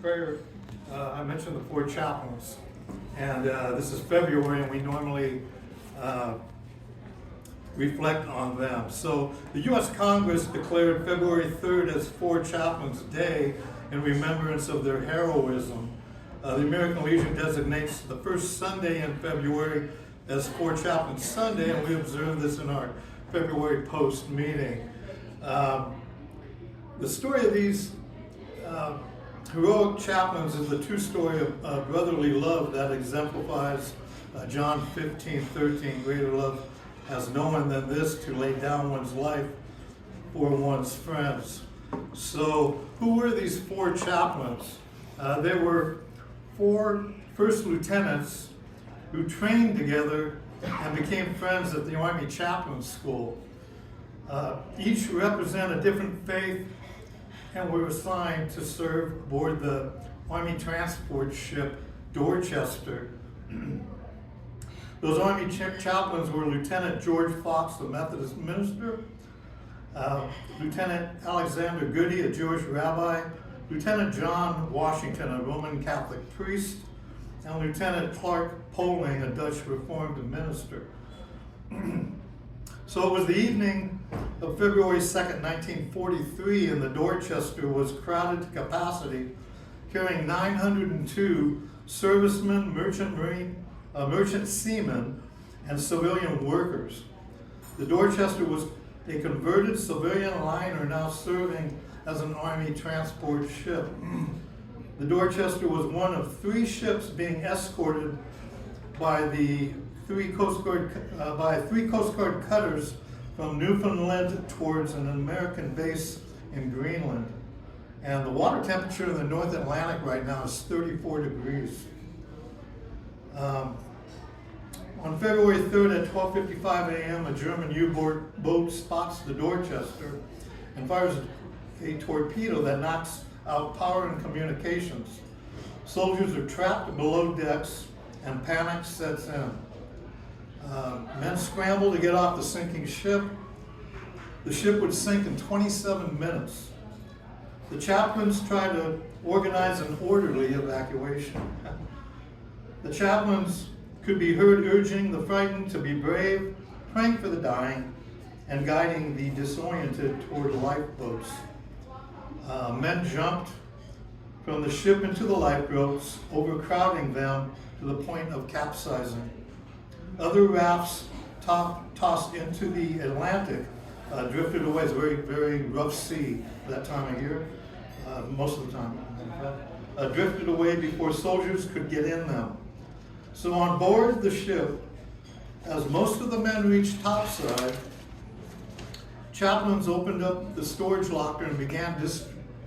prayer, I mentioned the four chaplains, and this is February, and we normally reflect on them. So the U.S. Congress declared February 3rd as Four Chaplains Day in remembrance of their heroism. The American Legion designates the first Sunday in February as Four Chaplains Sunday, and we observe this in our February Post meeting. The story of these heroic chaplains is the true story of brotherly love that exemplifies John 15:13. Greater love has no one than this, to lay down one's life for one's friends. So who were these four chaplains? They were four first lieutenants who trained together and became friends at the Army Chaplain School. Each represent a different faith and were assigned to serve aboard the Army transport ship Dorchester. Those Army chaplains were Lieutenant George Fox, a Methodist minister, Lieutenant Alexander Goody, a Jewish rabbi, Lieutenant John Washington, a Roman Catholic priest, and Lieutenant Clark Poling, a Dutch Reformed minister. So it was the evening of February 2nd, 1943, and the Dorchester was crowded to capacity, carrying 902 servicemen, merchant seamen, and civilian workers. The Dorchester was a converted civilian liner now serving as an Army transport ship. The Dorchester was one of three ships being escorted by three Coast Guard cutters from Newfoundland towards an American base in Greenland. And the water temperature in the North Atlantic right now is 34 degrees. On February 3rd at 12:55 a.m., a German U-boat spots the Dorchester and fires a torpedo that knocks out power and communications. Soldiers are trapped below decks and panic sets in. Men scramble to get off the sinking ship. The ship would sink in 27 minutes. The chaplains try to organize an orderly evacuation. The chaplains could be heard urging the frightened to be brave, praying for the dying, and guiding the disoriented toward lifeboats. Men jumped from the ship into the lifeboats, overcrowding them to the point of capsizing. Other rafts tossed into the Atlantic drifted away. It's a very, very rough sea that time of year, most of the time. Drifted away before soldiers could get in them. So on board the ship, as most of the men reached topside, chaplains opened up the storage locker and began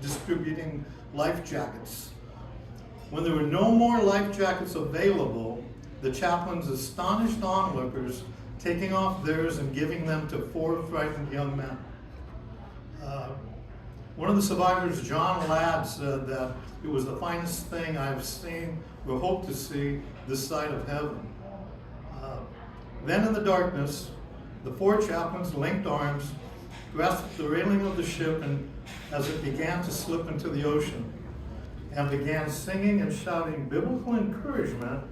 distributing life jackets. When there were no more life jackets available, the chaplains astonished onlookers, taking off theirs and giving them to four frightened young men. One of the survivors, John Ladd, said that it was the finest thing I've seen or hope to see this side of heaven. Then in the darkness, the four chaplains linked arms, grasped the railing of the ship, and as it began to slip into the ocean, and began singing and shouting biblical encouragement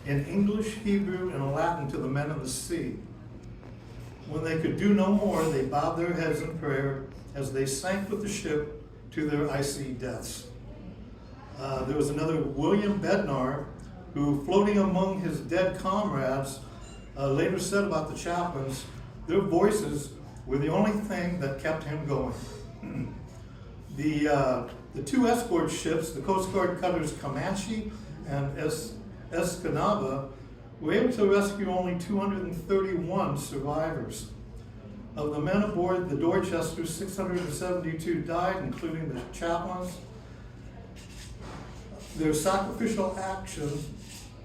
in English, Hebrew, and Latin to the men of the sea. When they could do no more, they bowed their heads in prayer as they sank with the ship to their icy deaths. There was another William Bednar, who, floating among his dead comrades, later said about the chaplains, their voices were the only thing that kept him going. The two escort ships, the Coast Guard cutters Comanche and Escanaba, were able to rescue only 231 survivors. Of the men aboard the Dorchester, 672 died, including the chaplains. Their sacrificial action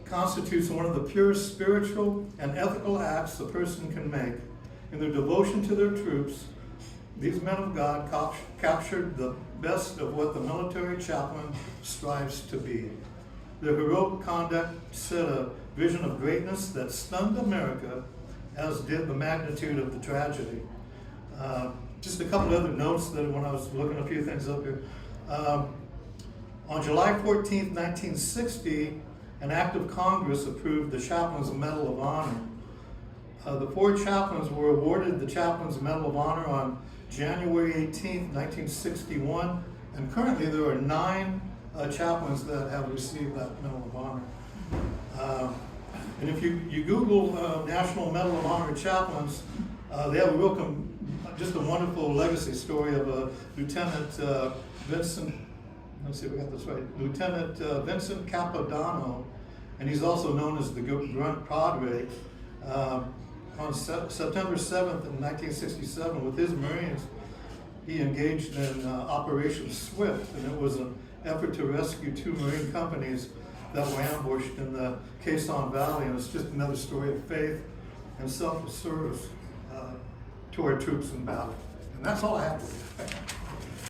constitutes one of the purest spiritual and ethical acts a person can make. In their devotion to their troops, these men of God captured the best of what the military chaplain strives to be. Their heroic conduct set a vision of greatness that stunned America, as did the magnitude of the tragedy. Just a couple other notes that when I was looking a few things up here. On July 14th, 1960, an act of Congress approved the Chaplin's Medal of Honor. The 4 chaplains were awarded the Chaplin's Medal of Honor on January 18th, 1961, and currently there are 9 chaplains that have received that Medal of Honor. And if you Google National Medal of Honor chaplains, they have a just a wonderful legacy story of Lieutenant Vincent, let's see if we got this right, Lieutenant Vincent Capodanno, and he's also known as the Grunt Padre. On September 7th, in 1967, with his Marines, he engaged in Operation Swift, and it was an effort to rescue 2 Marine companies that were ambushed in the Quezon Valley, and it's just another story of faith and selfless service to our troops in battle. And that's all I have for you.